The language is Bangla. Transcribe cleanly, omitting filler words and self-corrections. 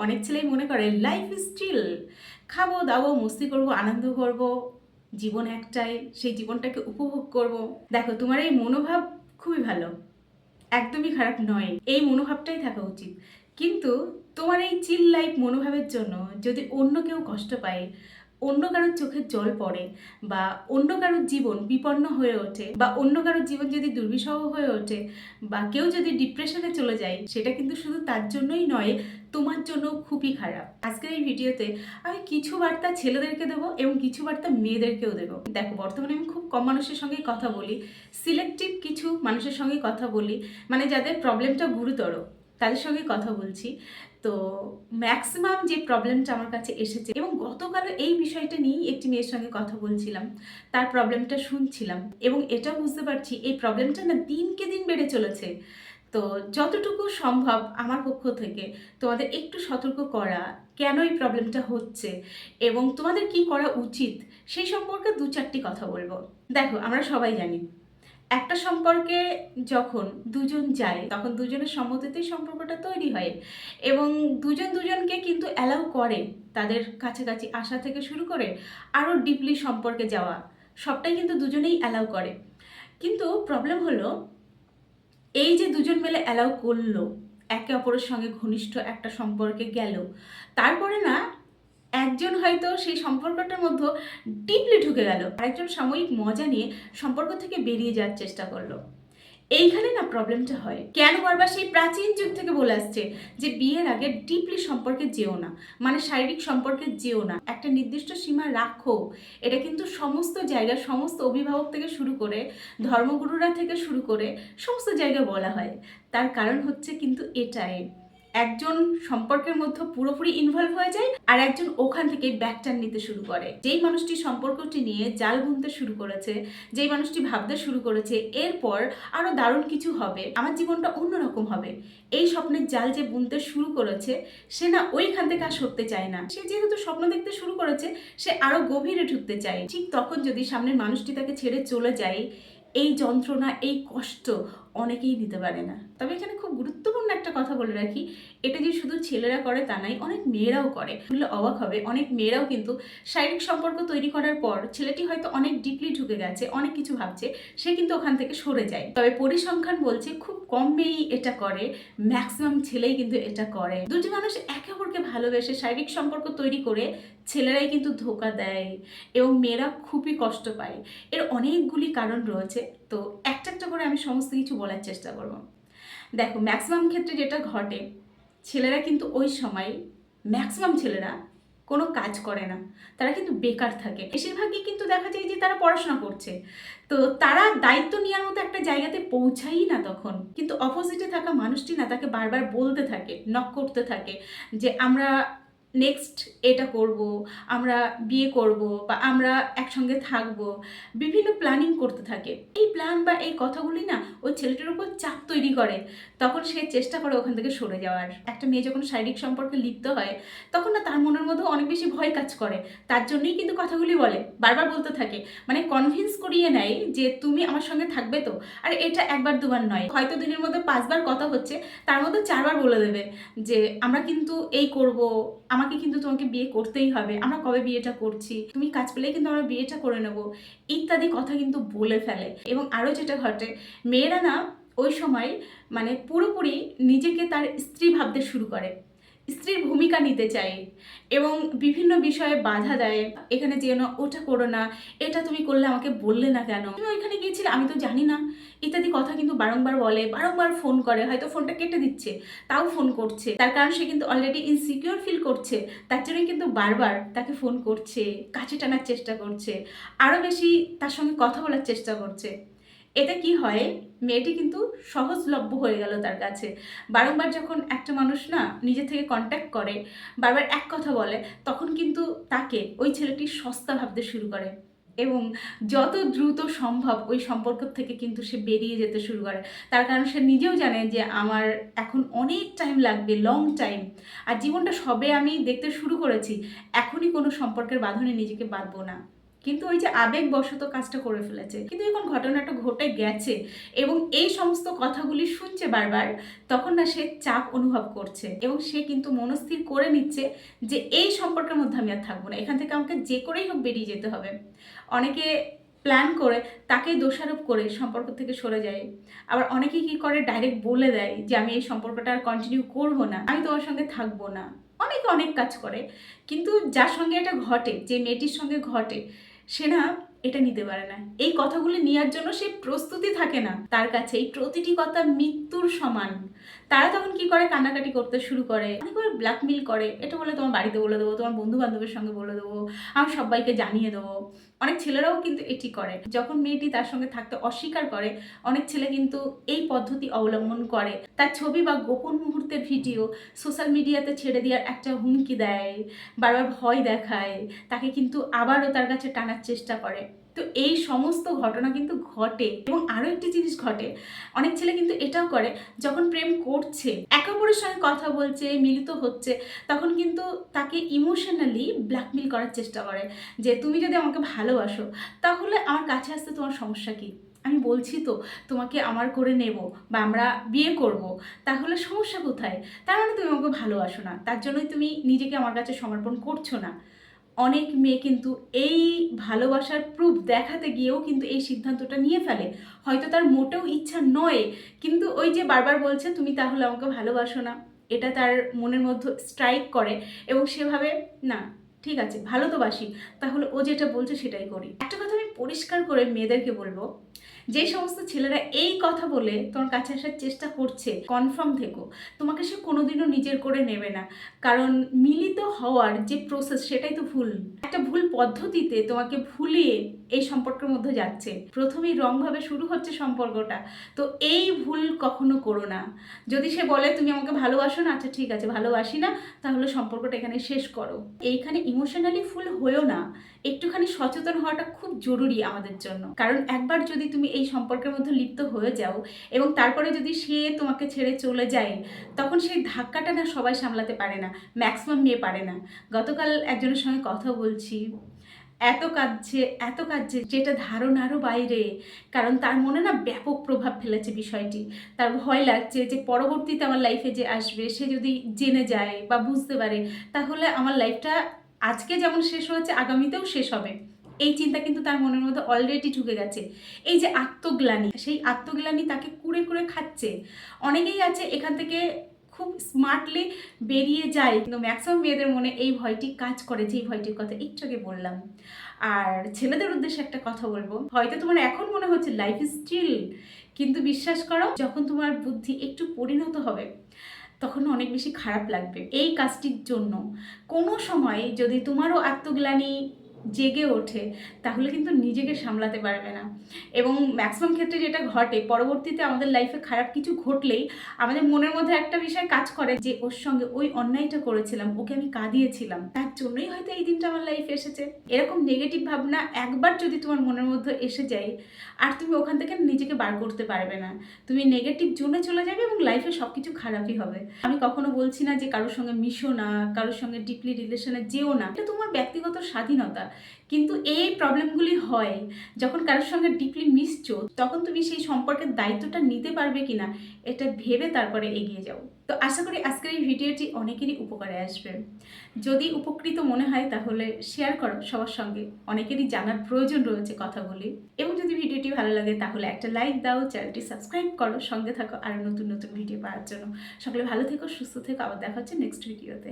অনেক ছেলেই মনে করে লাইফ ইজ চিল, খাবো দাবো মস্তি করব আনন্দ করব, জীবন একটাই, সেই জীবনটাকে উপভোগ করব। দেখো, তোমার এই মনোভাব খুবই ভালো, একদমই খারাপ নয়, এই মনোভাবটাই থাকা উচিত। কিন্তু তোমার এই চিল লাইফ মনোভাবের জন্য যদি অন্য কেউ কষ্ট পায়, অন্য কারোর চোখের জল পড়ে, বা অন্য কারোর জীবন বিপন্ন হয়ে ওঠে, বা অন্য কারোর জীবন যদি দুর্বিষহ হয়ে ওঠে, বা কেউ যদি ডিপ্রেশনে চলে যায়, সেটা কিন্তু শুধু তার জন্যই নয়, তোমার জন্য খুবই খারাপ। আজকের এই ভিডিওতে আমি কিছু বার্তা ছেলেদেরকে দেবো এবং কিছু বার্তা মেয়েদেরকেও দেবো। দেখো, বর্তমানে আমি খুব কম মানুষের সঙ্গে কথা বলি, সিলেক্টিভ কিছু মানুষের সঙ্গে কথা বলি, মানে যাদের প্রবলেমটা গুরুতর তাদের সঙ্গে কথা বলছি। তো ম্যাক্সিমাম যে প্রবলেমটা আমার কাছে এসেছে, এবং গতকালও এই বিষয়টা নিয়েই একটি মেয়ের সঙ্গে কথা বলছিলাম, তার প্রবলেমটা শুনছিলাম, এবং এটা বুঝতে পারছি এই প্রবলেমটা না দিনকে দিন বেড়ে চলেছে। তো যতটুকু সম্ভব আমার পক্ষ থেকে তোমাদের একটু সতর্ক করা, কেন এই প্রবলেমটা হচ্ছে এবং তোমাদের কি করা উচিত, সেই সম্পর্কে দু চারটি কথা বলবো। দেখো, আমরা সবাই জানি একটা সম্পর্কে যখন দুজন যায় তখন দুজনের সম্মতিতেই সম্পর্কটা তৈরি হয়, এবং দুজন দুজনকে কিন্তু অ্যালাউ করে তাদের কাছাকাছি আসা থেকে শুরু করে আরও ডিপলি সম্পর্কে যাওয়া, সবটাই কিন্তু দুজনেই অ্যালাউ করে। কিন্তু প্রবলেম হলো, এই যে দুজন মিলে অ্যালাউ করলো, একে অপরের সঙ্গে ঘনিষ্ঠ একটা সম্পর্কে গেল, তারপরে না একজন হয়তো সেই সম্পর্কটার মধ্যে ডিপলি ঢুকে গেল, আরেকজন সাময়িক মজা নিয়ে সম্পর্ক থেকে বেরিয়ে যাওয়ার চেষ্টা করলো। এইখানে না প্রবলেমটা হয়, কেন বারবার সেই প্রাচীন যুগ থেকে বলে আসছে যে বিয়ের আগে ডিপলি সম্পর্কে যেও না, মানে শারীরিক সম্পর্কে যেও না, একটা নির্দিষ্ট সীমা রাখো। এটা কিন্তু সমস্ত জায়গায়, সমস্ত অভিভাবক থেকে শুরু করে ধর্মগুরুরা থেকে শুরু করে সমস্ত জায়গায় বলা হয়। তার কারণ হচ্ছে কিন্তু এটাই, একজন সম্পর্কের মধ্যে পুরোপুরি ইনভলভ হয়ে যায় আর একজন ওখান থেকে ব্যাকটার্ন নিতে শুরু করে। যেই মানুষটি সম্পর্কটি নিয়ে জাল বুনতে শুরু করেছে, যেই মানুষটি ভাবতে শুরু করেছে এরপর আরো দারুণ কিছু হবে, আমার জীবনটা অন্যরকম হবে, এই স্বপ্নের জাল যে বুনতে শুরু করেছে, সে না ওইখান থেকে আর সরতে চায় না। সে যেহেতু স্বপ্ন দেখতে শুরু করেছে, সে আরো গভীরে ঢুকতে চায়। ঠিক তখন যদি সামনের মানুষটি তাকে ছেড়ে চলে যায়, এই যন্ত্রণা, এই কষ্ট অনেকেই নিতে পারে না। তবে এখানে খুব গুরুত্বপূর্ণ একটা কথা বলে রাখি, এটা যে শুধু ছেলেরা করে তা নাই, অনেক মেয়েরাও করে। শুনলে অবাক হবে, অনেক মেয়েরাও কিন্তু শারীরিক সম্পর্ক তৈরি করার পর ছেলেটি হয়তো অনেক ডিপলি ঢুকে গেছে, অনেক কিছু ভাবছে, সে কিন্তু ওখান থেকে সরে যায়। তবে পরিসংখ্যান বলছে খুব কম মেয়েই এটা করে, ম্যাক্সিমাম ছেলেই কিন্তু এটা করে। দুটি মানুষ একে অপরকে ভালোবেসে শারীরিক সম্পর্ক তৈরি করে ছেলেরাই কিন্তু ধোঁকা দেয় এবং মেয়েরা খুবই কষ্ট পায়। এর অনেকগুলি কারণ রয়েছে, তো একটা একটা করে আমি সমস্ত কিছু বলার চেষ্টা করব। দেখো, ম্যাক্সিমাম ক্ষেত্রে যেটা ঘটে, ছেলেরা কিন্তু ওই সময়, ম্যাক্সিমাম ছেলেরা কোনো কাজ করে না, তারা কিন্তু বেকার থাকে। বেশিরভাগই কিন্তু দেখা যায় যে তারা পড়াশোনা করছে, তো তারা দায়িত্ব নেওয়ার মতো একটা জায়গাতে পৌঁছাই না তখন। কিন্তু অপোজিটে থাকা মানুষটি না তাকে বারবার বলতে থাকে, নক করতে থাকে যে আমরা নেক্সট এটা করব, আমরা বিয়ে করব, বা আমরা একসঙ্গে থাকবো, বিভিন্ন প্ল্যানিং করতে থাকে। এই প্ল্যান বা এই কথাগুলি না ওই ছেলেটির উপর চাপ তৈরি করে, তখন সে চেষ্টা করে ওখান থেকে সরে যাওয়ার। একটা মেয়ে যখন শারীরিক সম্পর্কে লিপ্ত হয়, তখন না তার মনের মধ্যে অনেক বেশি ভয় কাজ করে, তার জন্যই কিন্তু কথাগুলি বলে, বারবার বলতে থাকে, মানে কনভিন্স করিয়ে নেয় যে তুমি আমার সঙ্গে থাকবে তো। আর এটা একবার দুবার নয়, হয়তো দিনের মধ্যে 5বার কথা হচ্ছে, তার মধ্যে 4বার বলে দেবে যে আমরা কিন্তু এই করব, আমাকে কিন্তু তোমাকে বিয়ে করতেই হবে, আমরা কবে বিয়েটা করছি, তুমি কাজ পেলেই কিন্তু আমরা বিয়েটা করে নেব, ইত্যাদি কথা কিন্তু বলে ফেলে। এবং আরও যেটা ঘটে, মেয়েরা না ওই সময় মানে পুরোপুরি নিজেকে তার স্ত্রী ভাবতে শুরু করে, স্ত্রীর ভূমিকা নিতে চায় এবং বিভিন্ন বিষয়ে বাধা দেয়, এখানে যেও না, ওটা করো না, এটা তুমি করলে আমাকে বললে না কেন, তুমি ওইখানে গিয়েছিলে আমি তো জানি না, ইত্যাদি কথা কিন্তু বারংবার বলে, বারংবার ফোন করে, হয়তো ফোনটা কেটে দিচ্ছে তাও ফোন করছে, তার কারণ সে কিন্তু অলরেডি ইনসিকিউর ফিল করছে, তার জন্যই কিন্তু বারবার তাকে ফোন করছে, কাছে টানার চেষ্টা করছে, আরও বেশি তার সঙ্গে কথা বলার চেষ্টা করছে। এতে কি হয়, মেয়েটি কিন্তু সহজলভ্য হয়ে গেল তার কাছে। বারংবার যখন একটা মানুষ না নিজে থেকে কন্ট্যাক্ট করে, বারবার এক কথা বলে, তখন কিন্তু তাকে ওই ছেলেটি সস্তা ভাবতে শুরু করে এবং যত দ্রুত সম্ভব ওই সম্পর্ক থেকে কিন্তু সে বেরিয়ে যেতে শুরু করে। তার কারণ সে নিজেও জানে যে আমার এখন অনেক টাইম লাগবে, লং টাইম, আর জীবনটা সবে আমি দেখতে শুরু করেছি, এখনই কোনো সম্পর্কের বাঁধনে নিজেকে বাঁধবো না। কিন্তু ওই যে আবেগবশত কাজটা করে ফেলেছে। কিন্তু যখন ঘটনাটা ঘটে গেছে এবং এই সমস্ত কথাগুলি শুনছে বারবার, তখন না সে চাপ অনুভব করছে এবং সে কিন্তু মনস্থির করে নিচ্ছে যে এই সম্পর্কের মধ্যে আমি আর থাকবো না, এখান থেকে আমাকে যে করেই হোক বেরিয়ে যেতে হবে। অনেকে প্ল্যান করে তাকেই দোষারোপ করে সম্পর্ক থেকে সরে যায়। আবার অনেকেই কি করে ডাইরেক্ট বলে দেয় যে আমি এই সম্পর্কটা আর কন্টিনিউ করবো না, আমি তোমার সঙ্গে থাকবো না। অনেকে অনেক কাজ করে, কিন্তু যার সঙ্গে এটা ঘটে, যে মেয়েটির সঙ্গে ঘটে, সে না এটা নিতে পারে না। এই কথাগুলি নেওয়ার জন্য সে প্রস্তুতি থাকে না, তার কাছে এই প্রতিটি কথা মৃত্যুর সমান। তারা তখন কি করে, কান্নাকাটি করতে শুরু করে, অনেকবার ব্ল্যাকমেল করে, এটা বলে তোমার বাড়িতে বলে দেবো, তোমার বন্ধু বান্ধবের সঙ্গে বলে দেবো, আমি সবাইকে জানিয়ে দেবো। অনেক ছেলেরাও কিন্তু এটি করে। যখন মেয়েটি তার সঙ্গে থাকতে অস্বীকার করে, অনেক ছেলে কিন্তু এই পদ্ধতি অবলম্বন করে, তার ছবি বা গোপন মুহূর্তের ভিডিও সোশ্যাল মিডিয়াতে ছেড়ে দেওয়ার একটা হুমকি দেয়, বারবার ভয় দেখায়, তাকে কিন্তু আবারও তার কাছে টানার চেষ্টা করে। তো এই সমস্ত ঘটনা কিন্তু ঘটে। এবং আরও একটি জিনিস ঘটে, অনেক ছেলে কিন্তু এটাও করে, যখন প্রেম করছে, একে অপরের সঙ্গে কথা বলছে, মিলিত হচ্ছে, তখন কিন্তু তাকে ইমোশনালি ব্ল্যাকমেল করার চেষ্টা করে যে তুমি যদি আমাকে ভালোবাসো তাহলে আমার কাছে আসতে তোমার সমস্যা কী, আমি বলছি তো তোমাকে আমার করে নেব বা আমরা বিয়ে করব, তাহলে সমস্যা কোথায়? তার মানে তুমি আমাকে ভালোবাসো না, তার জন্যই তুমি নিজেকে আমার কাছে সমর্পণ করছো না। অনেক মেয়ে কিন্তু এই ভালোবাসার প্রুফ দেখাতে গিয়েও কিন্তু এই সিদ্ধান্তটা নিয়ে ফেলে। হয়তো তার মোটেও ইচ্ছা নয়, কিন্তু ওই যে বারবার বলছে তুমি তাহলে আমাকে ভালোবাসো না, এটা তার মনের মধ্যে স্ট্রাইক করে এবং সেভাবে না, ঠিক আছে ভালো তো বাসি, তাহলে ও যেটা বলছে সেটাই করি। একটা কথা আমি পরিষ্কার করে মেয়েদেরকে বলবো, যে সমস্ত ছেলেরা এই কথা বলে তোমার কাছে আসার চেষ্টা করছে, কনফার্ম থেকো, তোমাকে সে কোনোদিনও নিজের করে নেবে না। কারণ মিলিত হওয়ার যে প্রসেস সেটাই তো ভুল, একটা ভুল পদ্ধতিতে তোমাকে ভুলিয়ে এই সম্পর্কের মধ্যে যাচ্ছে। প্রথমেই রংভাবে শুরু হচ্ছে সম্পর্কটা, তো এই ভুল কখনো করো না। যদি সে বলে তুমি আমাকে ভালোবাসো না, আচ্ছা ঠিক আছে ভালোবাসি না, তাহলে সম্পর্কটা এখানে শেষ করো। এইখানে ইমোশনালি ফুল হয়েও না, একটুখানি সচেতন হওয়াটা খুব জরুরি আমাদের জন্য। কারণ একবার যদি তুমি এই সম্পর্কের মধ্যে লিপ্ত হয়ে যাও এবং তারপরে যদি সে তোমাকে ছেড়ে চলে যায়, তখন সেই ধাক্কাটা না সবাই সামলাতে পারে না, ম্যাক্সিমাম মেয়ে পারে না। গতকাল একজনের সঙ্গে কথা বলছি, এত কাঁদছে এত কাঁদছে, যেটা ধারণারও বাইরে। কারণ তার মনে না ব্যাপক প্রভাব ফেলেছে বিষয়টি। তার ভয় লাগছে যে পরবর্তীতে আমার লাইফে যে আসবে সে যদি জেনে যায় বা বুঝতে পারে, তাহলে আমার লাইফটা আজকে যেমন শেষ হয়েছে আগামীতেও শেষ হবে। এই চিন্তা কিন্তু তার মনের মধ্যে অলরেডি ঢুকে গেছে। এই যে আত্মগ্লানি, সেই আত্মগ্লানি তাকে কুড়ে কুড়ে খাচ্ছে। অনেকেই আছে এখান থেকে খুব স্মার্টলি বেরিয়ে যায়, কিন্তু ম্যাক্সিমাম মেয়েদের মনে এই ভয়টি কাজ করে, যে ভয়টির কথা একটু আগে বললাম। আর ছেলেদের উদ্দেশ্যে একটা কথা বলবো, হয়তো তোমার এখন মনে হচ্ছে লাইফ ইজ স্টিল, কিন্তু বিশ্বাস করো যখন তোমার বুদ্ধি একটু পরিণত হবে তখন অনেক বেশি খারাপ লাগবে। এই কাজটির জন্য কোনো সময় যদি তোমারও আত্মগ্লানি জেগে ওঠে, তাহলে কিন্তু নিজেকে সামলাতে পারবে না। এবং ম্যাক্সিমাম ক্ষেত্রে যেটা ঘটে, পরবর্তীতে আমাদের লাইফে খারাপ কিছু ঘটলেই আমাদের মনের মধ্যে একটা বিষয় কাজ করে যে ওর সঙ্গে ওই অন্যায়টা করেছিলাম, ওকে আমি কাঁদিয়েছিলাম, তার জন্যই হয়তো এই দিনটা আমার লাইফে এসেছে। এরকম নেগেটিভ ভাবনা একবার যদি তোমার মনের মধ্যে এসে যায়, আর তুমি ওখান থেকে নিজেকে বার করতে পারবে না। তুমি নেগেটিভ জোনে চলে যাবে এবং লাইফে সব কিছু খারাপই হবে। আমি কখনো বলছি না যে কারোর সঙ্গে মিশো না, কারোর সঙ্গে ডিপলি রিলেশনে যেও না, এটা তোমার ব্যক্তিগত স্বাধীনতা। কিন্তু এই প্রবলেমগুলি হয় যখন কারোর সঙ্গে ডিপলি মিশছো, তখন তুমি সেই সম্পর্কের দায়িত্বটা নিতে পারবে কিনা এটা ভেবে তারপরে এগিয়ে যাও। তো আশা করি আজকের এই ভিডিওটি অনেকেরই উপকারে আসবে। যদি উপকৃত মনে হয় তাহলে শেয়ার করো সবার সঙ্গে, অনেকেরই জানার প্রয়োজন রয়েছে কথাগুলি। এবং যদি ভিডিওটি ভালো লাগে তাহলে একটা লাইক দাও, চ্যানেলটি সাবস্ক্রাইব করো, সঙ্গে থাকো আরও নতুন নতুন ভিডিও পাওয়ার জন্য। সকলে ভালো থেকো, সুস্থ থেকো, আবার দেখা হচ্ছে নেক্সট ভিডিওতে।